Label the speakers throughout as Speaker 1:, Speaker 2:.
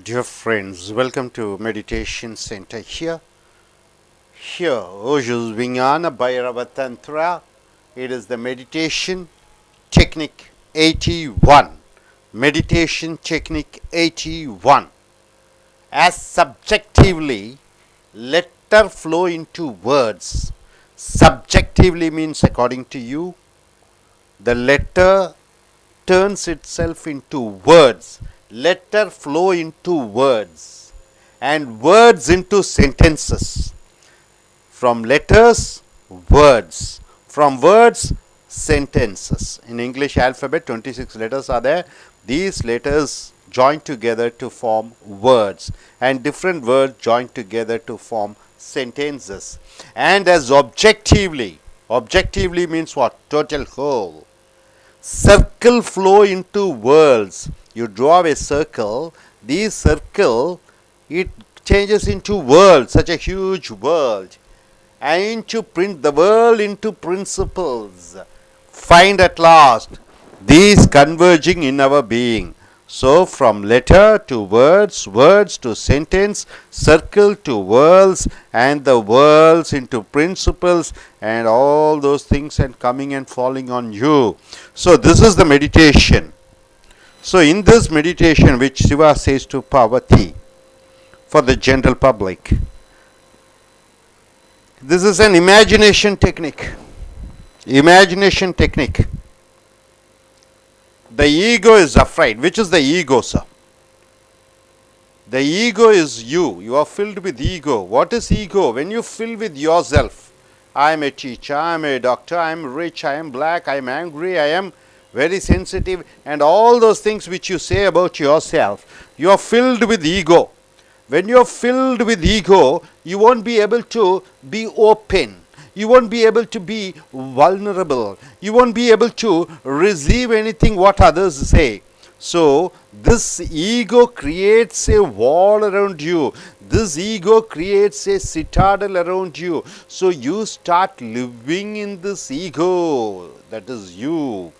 Speaker 1: Dear friends, welcome to Meditation Center here. Ojus Vijnana Bhairava Tantra. It is the meditation technique 81. Meditation technique 81. As subjectively, letter flow into words. Subjectively means according to you, the letter turns itself into words. Letter flow into words and words into sentences. From letters, words. From words, sentences. In English alphabet, 26 letters are there. These letters join together to form words, and different words join together to form sentences. And as objectively means what? Total whole. Circle flow into worlds. You draw a circle, this circle, it changes into world, such a huge world, and to print the world into principles. Find at last these converging in our being. So from letter to words, words to sentence, circle to worlds, and the worlds into principles, and all those things and coming and falling on you. So this is the meditation. So in this meditation which Siva says to Parvati for the general public, this is an imagination technique. Imagination technique. The ego is afraid. Which is the ego, sir? The ego is you. You are filled with ego. What is ego? When you fill with yourself, I am a teacher, I am a doctor, I am rich, I am black, I am angry, I am very sensitive, and all those things which you say about yourself, you are filled with ego. When you are filled with ego, you won't be able to be open. You won't be able to be vulnerable. You won't be able to receive anything what others say. So, this ego creates a wall around you. This ego creates a citadel around you. So, you start living in this ego. That is you.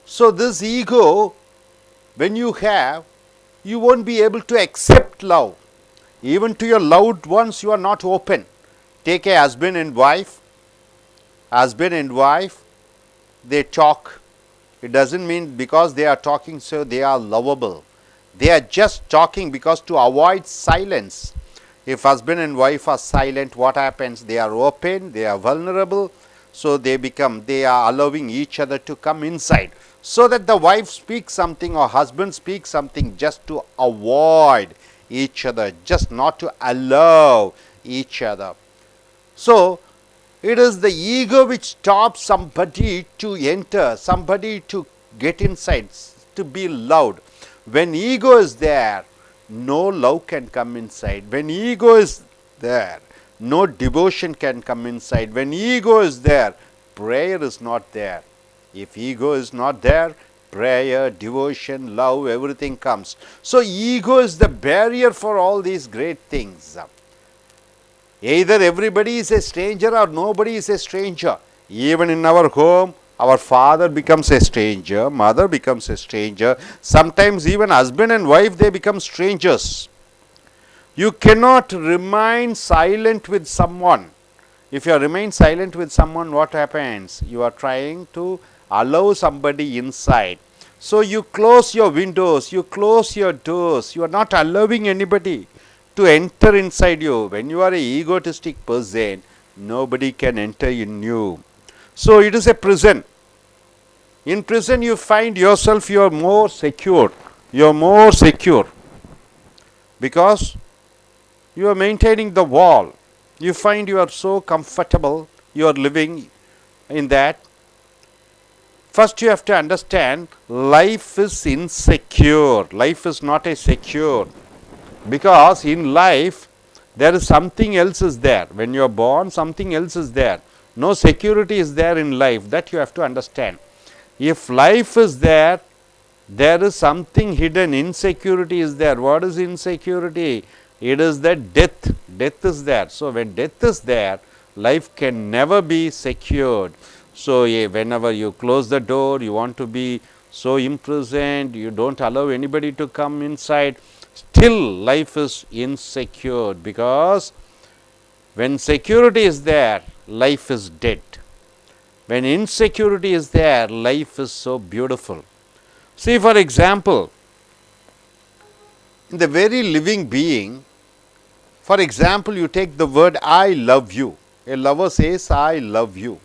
Speaker 1: So, this ego, when you have, you won't be able to accept love. Even to your loved ones, you are not open. Take a husband and wife. Husband and wife, they talk. It doesn't mean because they are talking so they are lovable. They are just talking because to avoid silence. If husband and wife are silent, what happens? They are open, they are vulnerable. So they are allowing each other to come inside. So that the wife speaks something or husband speaks something just to avoid each other, just not to allow each other. So, it is the ego which stops somebody to enter, somebody to get inside, to be loved. When ego is there, no love can come inside. When ego is there, no devotion can come inside. When ego is there, prayer is not there. If ego is not there, prayer, devotion, love, everything comes. So, ego is the barrier for all these great things. Either everybody is a stranger or nobody is a stranger. Even in our home, our father becomes a stranger, mother becomes a stranger. Sometimes even husband and wife, they become strangers. You cannot remain silent with someone. If you remain silent with someone, what happens? You are trying to allow somebody inside. So you close your windows, you close your doors, you are not allowing anybody to enter inside you. When you are an egotistic person, nobody can enter in you. So it is a prison. In prison you find yourself, you are more secure. You are more secure because you are maintaining the wall. You find you are so comfortable, you are living in that. First you have to understand, life is insecure. Life is not a secure. Because in life, there is something else is there. When you are born, something else is there. No security is there in life. That you have to understand. If life is there, there is something hidden. Insecurity is there. What is insecurity? It is that death. Death is there. So, when death is there, life can never be secured. So, whenever you close the door, you want to be so imprisoned, you don't allow anybody to come inside, still life is insecure, because when security is there, life is dead. When insecurity is there, life is so beautiful. See, for example, in the very living being, for example, you take the word I love you. A lover says, I love you.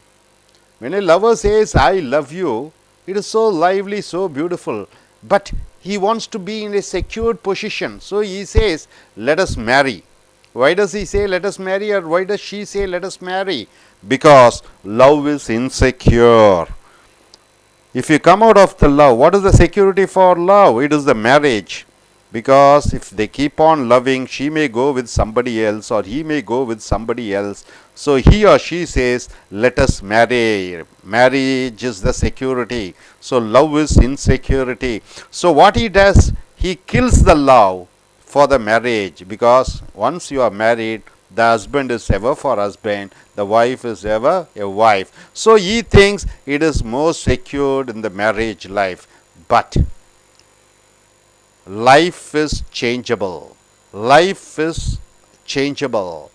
Speaker 1: When a lover says, I love you, it is so lively, so beautiful. But he wants to be in a secured position. So he says, let us marry. Why does he say, let us marry, or why does she say, let us marry? Because love is insecure. If you come out of the love, what is the security for love? It is the marriage. Because if they keep on loving, she may go with somebody else or he may go with somebody else. So he or she says, let us marry. Marriage is the security. So love is insecurity. So what he does, he kills the love for the marriage, because once you are married, the husband is ever for husband, the wife is ever a wife. So he thinks it is more secured in the marriage life. But life is changeable. Life is changeable.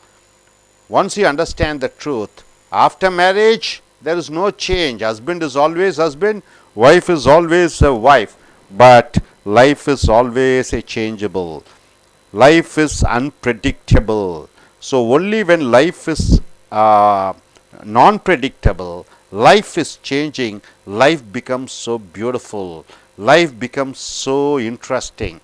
Speaker 1: Once you understand the truth, after marriage, there is no change. Husband is always husband, wife is always a wife. But life is always a changeable. Life is unpredictable. So only when life is non-predictable, life is changing, life becomes so beautiful, life becomes so interesting.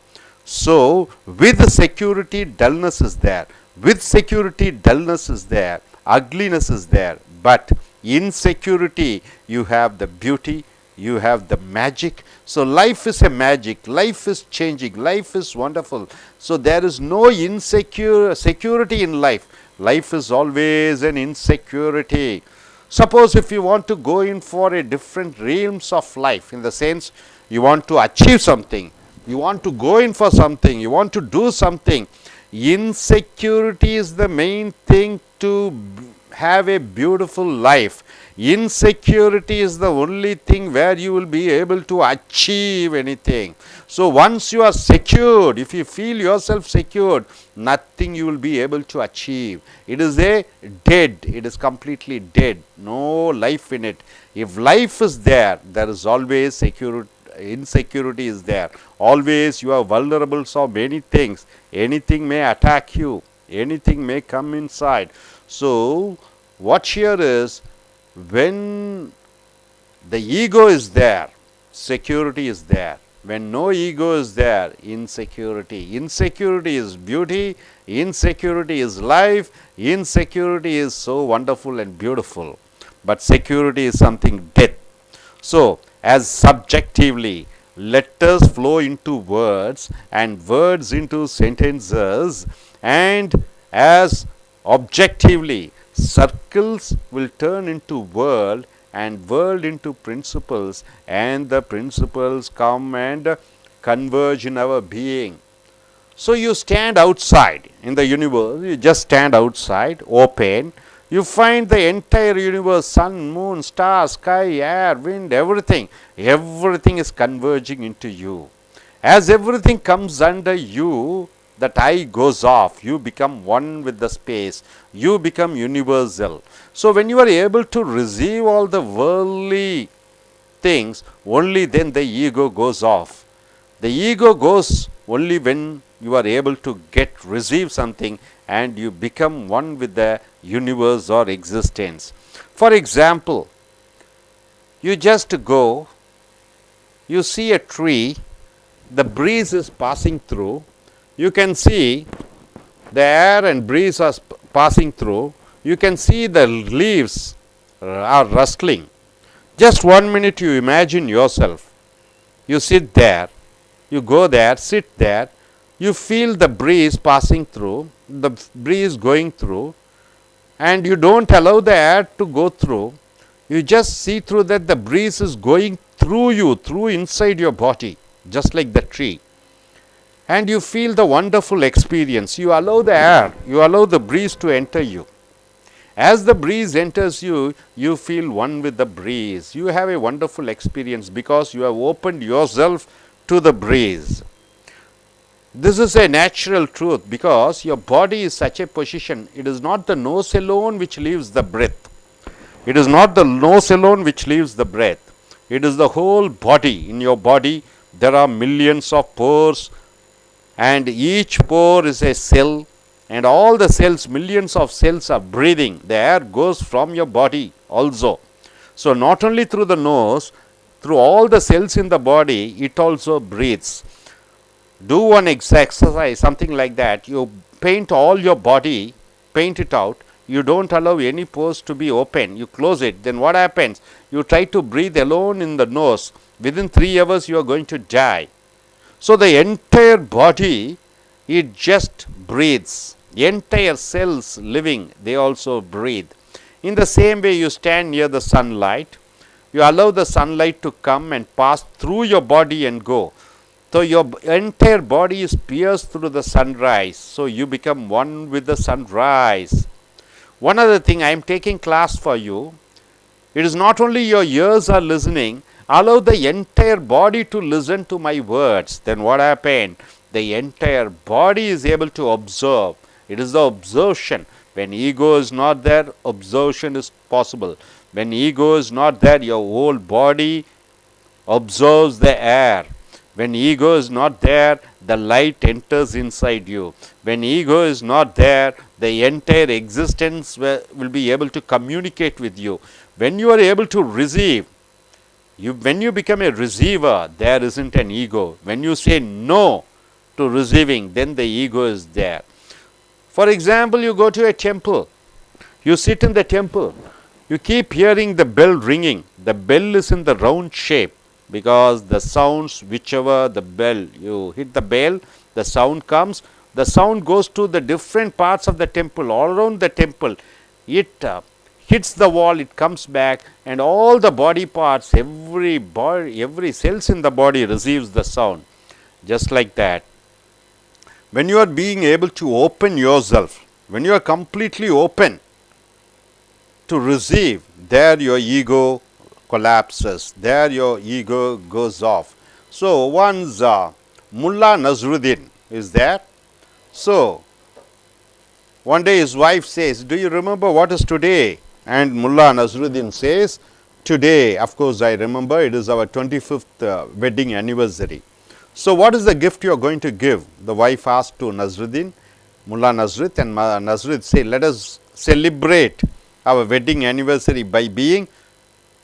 Speaker 1: So with security, dullness is there. With security, dullness is there, ugliness is there. But in security, you have the beauty, you have the magic. So life is a magic, life is changing, life is wonderful. So there is no security in life. Life is always an insecurity. Suppose if you want to go in for a different realms of life, in the sense you want to achieve something, you want to go in for something, you want to do something, insecurity is the main thing to have a beautiful life. Insecurity is the only thing where you will be able to achieve anything. So once you are secured, if you feel yourself secured, nothing you will be able to achieve. It is a dead, it is completely dead, no life in it. If life is there, there is always security. Insecurity is there. Always you are vulnerable to many things. Anything may attack you, anything may come inside. So what here is, when the ego is there, security is there. When no ego is there, insecurity. Insecurity is beauty, insecurity is life, insecurity is so wonderful and beautiful. But security is something dead. So as subjectively, let us flow into words and words into sentences, and as objectively, circles will turn into world and world into principles, and the principles come and converge in our being. So you stand outside in the universe, you just stand outside, open, you find the entire universe, sun, moon, stars, sky, air, wind, everything is converging into you. As everything comes under you, that I goes off, you become one with the space, you become universal. So when you are able to receive all the worldly things, only then the ego goes off. The ego goes only when you are able to receive something and you become one with the universe or existence. For example, you just go, you see a tree, the breeze is passing through, you can see the air and breeze are passing through, you can see the leaves are rustling. Just 1 minute you imagine yourself, you sit there, you go there, sit there, you feel the breeze passing through, the breeze going through, and you don't allow the air to go through, you just see through that the breeze is going through you, through inside your body, just like the tree. And you feel the wonderful experience. You allow the air, you allow the breeze to enter you. As the breeze enters you, you feel one with the breeze. You have a wonderful experience because you have opened yourself to the breeze. This is a natural truth because your body is such a position. It is not the nose alone which leaves the breath. It is not the nose alone which leaves the breath. It is the whole body. In your body, there are millions of pores, and each pore is a cell, and all the cells, millions of cells are breathing. The air goes from your body also. So, not only through the nose, through all the cells in the body, it also breathes. Do one exercise, something like that. You paint all your body, paint it out. You don't allow any pores to be open. You close it. Then what happens? You try to breathe alone in the nose. Within 3 hours, you are going to die. So, the entire body, it just breathes. Entire cells living, they also breathe. In the same way, you stand near the sunlight. You allow the sunlight to come and pass through your body and go. So, your entire body is pierced through the sunrise. So, you become one with the sunrise. One other thing, I am taking class for you. It is not only your ears are listening, allow the entire body to listen to my words. Then what happened? The entire body is able to observe. It is the absorption. When ego is not there, absorption is possible. When ego is not there, your whole body absorbs the air. When ego is not there, the light enters inside you. When ego is not there, the entire existence will be able to communicate with you. When you are able to receive, when you become a receiver, there isn't an ego. When you say no to receiving, then the ego is there. For example, you go to a temple. You sit in the temple. You keep hearing the bell ringing. The bell is in the round shape, because the sounds, whichever the bell, you hit the bell, the sound comes. The sound goes to the different parts of the temple, all around the temple. It hits the wall, it comes back, and all the body parts, every cells in the body receives the sound. Just like that. When you are being able to open yourself, when you are completely open to receive, there your ego collapses. There your ego goes off. So, once Mullah Nasruddin is there. So, one day his wife says, do you remember what is today? And Mullah Nasruddin says, today, of course I remember, it is our 25th wedding anniversary. So, what is the gift you are going to give? The wife asked to Nasruddin, Mullah Nasrud, and Nasrud said, let us celebrate our wedding anniversary by being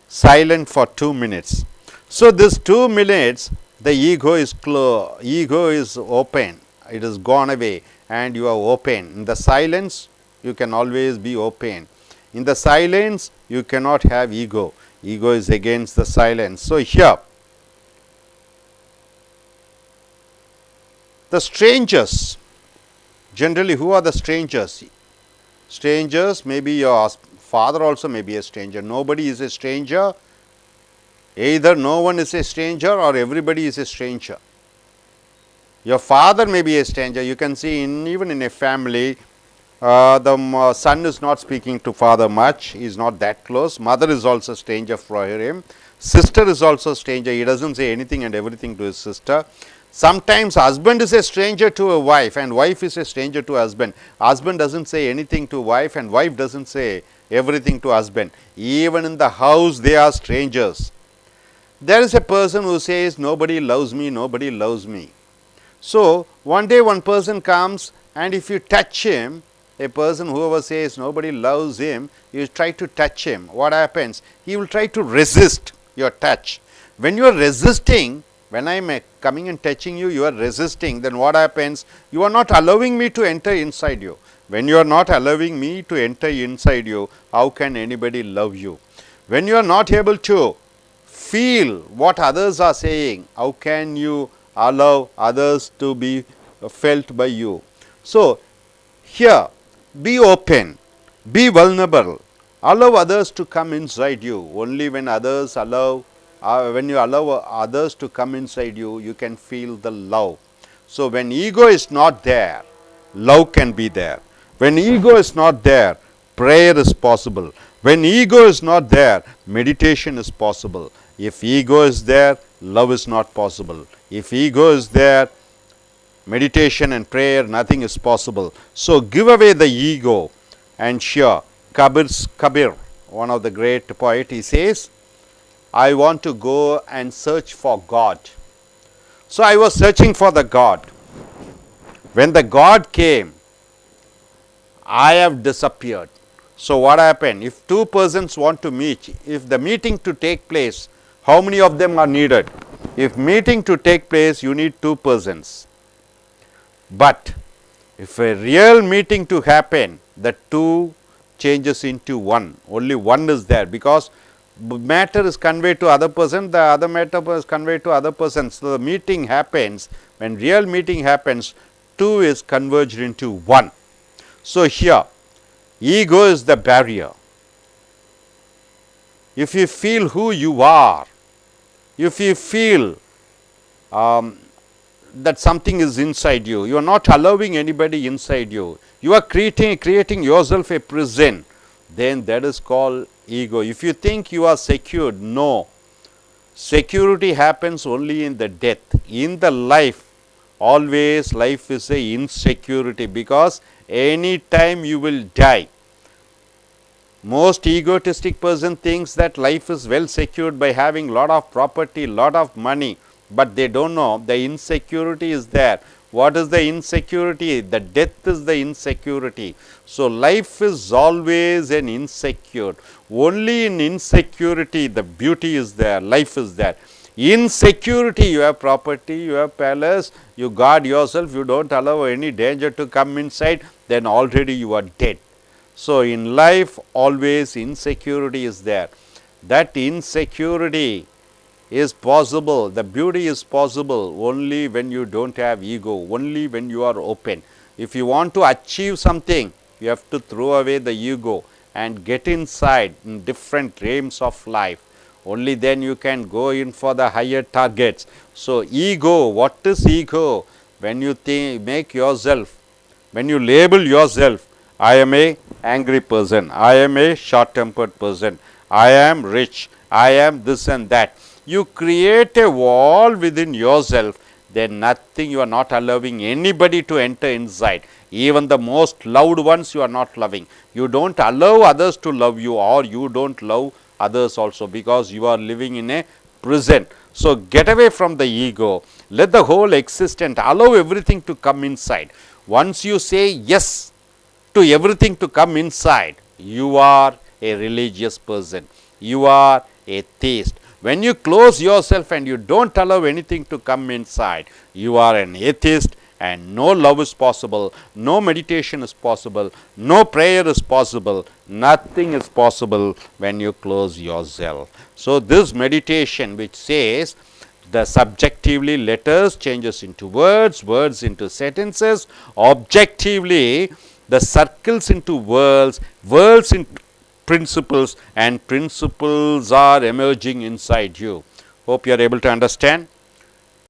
Speaker 1: silent for 2 minutes. So, this 2 minutes, the ego is open, it is gone away, and you are open. In the silence, you can always be open. In the silence, you cannot have ego. Ego is against the silence. So, here, the strangers, generally who are the strangers? Strangers, maybe your father also may be a stranger. Nobody is a stranger. Either no one is a stranger or everybody is a stranger. Your father may be a stranger. You can see even in a family, the son is not speaking to father much. He is not that close. Mother is also a stranger for him. Sister is also a stranger. He doesn't say anything and everything to his sister. Sometimes husband is a stranger to a wife and wife is a stranger to husband. Husband doesn't say anything to wife and wife doesn't say everything to husband. Even in the house, they are strangers. There is a person who says, nobody loves me, nobody loves me. So, one day one person comes, and if you touch him, a person whoever says nobody loves him, you try to touch him. What happens? He will try to resist your touch. When you are resisting, when I am coming and touching you, you are resisting, then what happens? You are not allowing me to enter inside you. When you are not allowing me to enter inside you, how can anybody love you? When you are not able to feel what others are saying, how can you allow others to be felt by you? So, here, be open, be vulnerable, allow others to come inside you. Only when others when you allow others to come inside you, you can feel the love. So, when ego is not there, love can be there. When ego is not there, prayer is possible. When ego is not there, meditation is possible. If ego is there, love is not possible. If ego is there, meditation and prayer, nothing is possible. So give away the ego. And sure, Kabir, one of the great poet, he says, I want to go and search for God. So I was searching for the God. When the God came, I have disappeared. So what happened? If two persons want to meet, if the meeting to take place, how many of them are needed? If meeting to take place, you need two persons. But if a real meeting to happen, the two changes into one. Only one is there, because matter is conveyed to other person, the other matter is conveyed to other person. So the meeting happens, when real meeting happens, two is converged into one. So here, ego is the barrier. If you feel who you are, if you feel that something is inside you, you are not allowing anybody inside you, you are creating yourself a prison, then that is called ego. If you think you are secured, no. Security happens only in the death. In the life, always life is a insecurity, because any time you will die. Most egotistic person thinks that life is well secured by having lot of property, lot of money, but they don't know the insecurity is there. What is the insecurity? The death is the insecurity. So life is always an insecure. Only in insecurity the beauty is there, life is there. Insecurity, you have property, you have palace, you guard yourself, you don't allow any danger to come inside, then already you are dead. So in life always insecurity is there. That insecurity is possible, the beauty is possible only when you don't have ego, only when you are open. If you want to achieve something, you have to throw away the ego and get inside in different realms of life. Only then you can go in for the higher targets. So ego, what is ego? When you make yourself, when you label yourself, I am a angry person, I am a short-tempered person, I am rich, I am this and that. You create a wall within yourself, then nothing, you are not allowing anybody to enter inside. Even the most loved ones you are not loving. You don't allow others to love you, or you don't love others also, because you are living in a prison. So get away from the ego, let the whole existence, allow everything to come inside. Once you say yes to everything to come inside, you are a religious person, you are a theist. When you close yourself and you don't allow anything to come inside, you are an atheist, and no love is possible, no meditation is possible, no prayer is possible, nothing is possible when you close yourself. So this meditation which says the subjectively letters changes into words, words into sentences, objectively the circles into worlds, worlds into principles, and principles are emerging inside you. Hope you are able to understand.